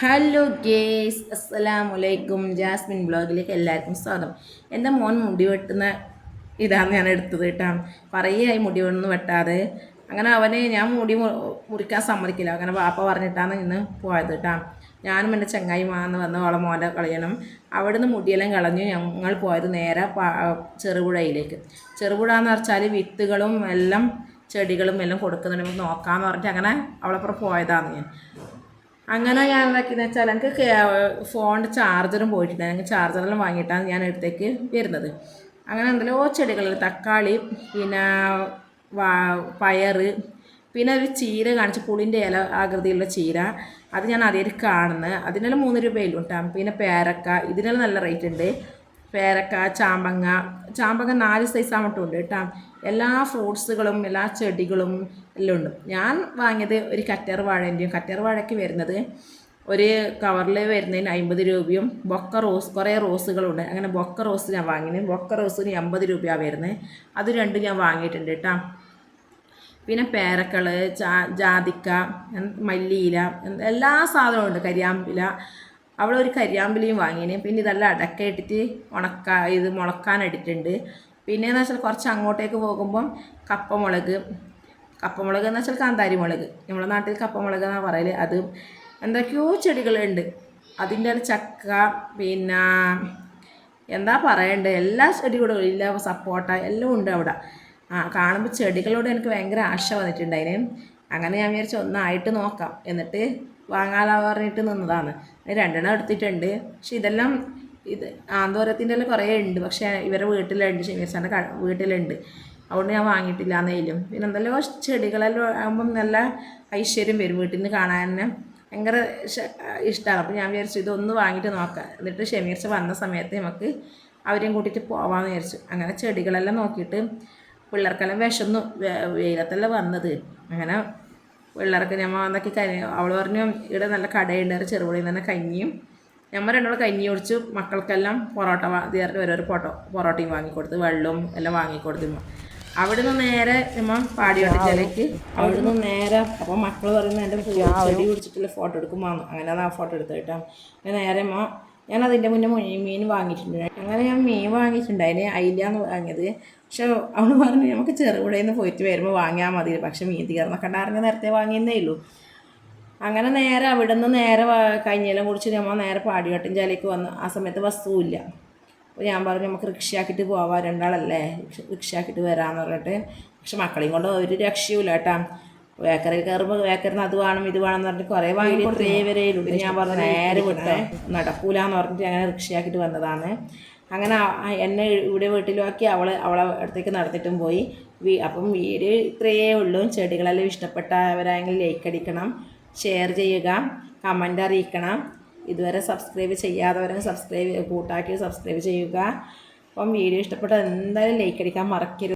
Hello guys, അസ്സലാമലൈക്കും. Jasmine ബ്ലോഗിലേക്ക് എല്ലാവർക്കും സ്വാഗതം. എൻ്റെ മോൻ മുടി വെട്ടുന്ന ഇതാണ് ഞാൻ എടുത്തത് കേട്ടോ. കുറേ ആയി മുടി ഒന്നും വെട്ടാതെ. അങ്ങനെ അവന് ഞാൻ മുടി മുറിക്കാൻ സമ്മതിക്കില്ല. അങ്ങനെ വാപ്പ പറഞ്ഞിട്ടാണ് ഇന്ന് പോയത് കേട്ടോ. ഞാനും എൻ്റെ ചങ്ങായി മാന്ന് വന്ന് അവളെ മോനെ കളയണം. അവിടുന്ന് മുടിയെല്ലാം കളഞ്ഞ് ഞങ്ങൾ പോയത് നേരെ ചെറുപുഴയിലേക്ക്. ചെറുപുഴ എന്ന് വെച്ചാൽ വിത്തുകളും എല്ലാം ചെടികളും എല്ലാം കൊടുക്കുന്നുണ്ട്, നമുക്ക് നോക്കാമെന്ന് പറഞ്ഞിട്ട് അങ്ങനെ അവളപ്പുറം പോയതാണ് ഞാൻ. അങ്ങനെ ഞാൻ എന്താക്കിയെന്ന് വെച്ചാൽ എനിക്ക് ഫോണിൻ്റെ ചാർജറും പോയിട്ടുണ്ട്. എനിക്ക് ചാർജറെല്ലാം വാങ്ങിയിട്ടാണ് ഞാൻ അടുത്തേക്ക് വരുന്നത്. അങ്ങനെ എന്തെല്ലോ ചെടികൾ, തക്കാളി, പിന്നെ പയർ, പിന്നെ ഒരു ചീര കാണിച്ച് പുളിൻ്റെ ഇല ആകൃതിയുള്ള ചീര. അത് ഞാൻ ആദ്യമായിട്ട് കാണുന്നത്. അതിനെല്ലാം 3 രൂപയിലും കിട്ടാം. പിന്നെ പേരക്ക, ഇതിനെല്ലാം നല്ല റേറ്റ് ഉണ്ട്. പേരക്ക, ചാമ്പങ്ങ 4 സൈസ് ആമട്ടുണ്ട് കേട്ടോ. എല്ലാ ഫ്രൂട്ട്സുകളും എല്ലാ ചെടികളും എല്ലാം ഉണ്ട്. ഞാൻ വാങ്ങിയത് ഒരു കറ്റർ വാഴൻ്റെയും, കറ്റർ വാഴയ്ക്ക് വരുന്നത് ഒരു കവറിൽ വരുന്നതിന് 50 രൂപയും, കുറേ റോസുകളുണ്ട്. അങ്ങനെ ബൊക്ക റോസ് ഞാൻ വാങ്ങിയത്. ബൊക്ക റോസിന് 80 രൂപയാണ് വരുന്നത്. അത് രണ്ടും ഞാൻ വാങ്ങിയിട്ടുണ്ട് കേട്ടോ. പിന്നെ പേരക്കൾ, ജാതിക്ക, മല്ലിയില, എല്ലാ സാധനവും ഉണ്ട്. കരിയാമ്പില, അവളൊരു കരിയാമ്പിലയും വാങ്ങിന്. പിന്നെ ഇതെല്ലാം അടക്ക ഇട്ടിട്ട് ഇത് മുളക്കാനിട്ടിട്ടുണ്ട്. പിന്നെയെന്ന് വെച്ചാൽ കുറച്ച് അങ്ങോട്ടേക്ക് പോകുമ്പം കപ്പമുളക് എന്ന് വെച്ചാൽ കാന്താരി മുളക്, നമ്മുടെ നാട്ടിൽ കപ്പമുളക് എന്നാണ് പറയൽ. അത് എന്തൊക്കെയോ ചെടികളുണ്ട്. അതിൻ്റെ ചക്ക, പിന്നെ എന്താ പറയണ്ടേ, എല്ലാ ചെടികളും ഇല്ല, സപ്പോട്ട എല്ലാം ഉണ്ട് അവിടെ. കാണുമ്പോൾ ചെടികളോട് എനിക്ക് ഭയങ്കര ആശ വന്നിട്ടുണ്ടായിന്. അങ്ങനെ ഞാൻ വിചാരിച്ചു ഒന്നായിട്ട് നോക്കാം, എന്നിട്ട് വാങ്ങാൻ പറഞ്ഞിട്ട് നിന്നതാണ്. 2 എടുത്തിട്ടുണ്ട്. പക്ഷെ ഇതെല്ലാം ആന്തോരത്തിൻ്റെ എല്ലാം കുറേ ഉണ്ട്. പക്ഷേ ഇവരെ വീട്ടിലുണ്ട്, ഷമീർസാൻ്റെ വീട്ടിലുണ്ട്. അതുകൊണ്ട് ഞാൻ വാങ്ങിയിട്ടില്ല എന്നേലും. പിന്നെ എന്തെല്ലോ ചെടികളെല്ലാം ആകുമ്പം നല്ല ഐശ്വര്യം വരും വീട്ടിൽ നിന്ന് കാണാൻ തന്നെ. ഭയങ്കര ഇഷ്ടമാണ്. അപ്പോൾ ഞാൻ വിചാരിച്ചു ഇതൊന്ന് വാങ്ങിയിട്ട് നോക്കാം, എന്നിട്ട് ഷമീർച്ച വന്ന സമയത്ത് നമുക്ക് അവരെയും കൂട്ടിയിട്ട് പോകാമെന്ന് വിചാരിച്ചു. അങ്ങനെ ചെടികളെല്ലാം നോക്കിയിട്ട് പിള്ളേർക്കെല്ലാം വിശന്നു, വെയിലത്തെല്ലാം വന്നത്. അങ്ങനെ പിള്ളേർക്ക് ഞമ്മ എന്തൊക്കെ അവൾ പറഞ്ഞു ഇവിടെ നല്ല കടയുണ്ട് ചെറുപുഴയിൽ തന്നെ കഞ്ഞിയും. ഞമ്മ രണ്ടോളം കഞ്ഞി കുടിച്ചു. മക്കൾക്കെല്ലാം പൊറോട്ട ഓരോരോ പൊറോട്ടയും വാങ്ങിക്കൊടുത്ത്, വെള്ളവും എല്ലാം വാങ്ങിക്കൊടുത്തു. അവിടുന്ന് നേരെ നമ്മ പാടിയോട്ടിലേക്ക് അവിടുന്ന് നേരെ. അപ്പോൾ മക്കൾ പറയുന്നത് എൻ്റെ ചെടി കുടിച്ചിട്ടുള്ള ഫോട്ടോ എടുക്കുമ്പോൾ അങ്ങനെ ആ ഫോട്ടോ എടുത്ത് കേട്ടോ. നേരെ ഞാൻ അതിൻ്റെ മുന്നേ മീൻ വാങ്ങിയിട്ടുണ്ട്. അങ്ങനെ ഞാൻ മീൻ വാങ്ങിയിട്ടുണ്ട്. അതിന് അയിലാന്ന് വാങ്ങിയത്. പക്ഷെ അവൾ പറഞ്ഞു നമുക്ക് ചെറുപുഴയിൽ നിന്ന് പോയിട്ട് വരുമ്പോൾ വാങ്ങിയാൽ മതി, പക്ഷെ മീൻ തീർന്നൊക്കെ ഉണ്ടായിരുന്ന നേരത്തെ വാങ്ങിയെന്നേ ഉള്ളൂ. അങ്ങനെ നേരെ അവിടെ നിന്ന് നേരെ കഞ്ഞിയെല്ലാം കുടിച്ച് നമ്മൾ നേരെ പാടിയോട്ടിഞ്ചാലേക്ക് വന്നു. ആ സമയത്ത് ബസ്സുമില്ല. അപ്പോൾ ഞാൻ പറഞ്ഞു നമുക്ക് റിക്ഷയാക്കിയിട്ട് പോവാം, 2 ആളല്ലേ, റിക്ഷയാക്കിയിട്ട് വരാമെന്ന് പറഞ്ഞിട്ട്. പക്ഷെ മക്കളെയും കൊണ്ട് ഒരു രക്ഷയുമില്ല കേട്ടോ. ബേക്കറിയിൽ കയറുമ്പോൾ ബേക്കറിന് അത് വേണം ഇത് വേണം എന്ന് പറഞ്ഞിട്ട് കുറേ വാങ്ങി വരെയിലുണ്ട്. ഞാൻ പറഞ്ഞു നേരെ വിട്ടേ, നടക്കൂലെന്ന് പറഞ്ഞിട്ട് അങ്ങനെ റിക്ഷയാക്കിയിട്ട് വന്നതാണ്. അങ്ങനെ എന്നെ ഇവിടെ വീട്ടിലാക്കി അവളെ അടുത്തേക്ക് നടത്തിയിട്ടും പോയി. അപ്പം വീഡിയോ ഇത്രയേ ഉള്ളൂ. ചെടികളെല്ലാം ഇഷ്ടപ്പെട്ടവരായെങ്കിൽ ലൈക്ക് അടിക്കണം, ഷെയർ ചെയ്യുക, കമൻ്റ് അറിയിക്കണം. ഇതുവരെ സബ്സ്ക്രൈബ് ചെയ്യാത്തവരെ സബ്സ്ക്രൈബ് ചെയ്യുക. അപ്പം വീഡിയോ ഇഷ്ടപ്പെട്ടാൽ എന്തായാലും ലൈക്ക് അടിക്കാൻ മറക്കരുത്.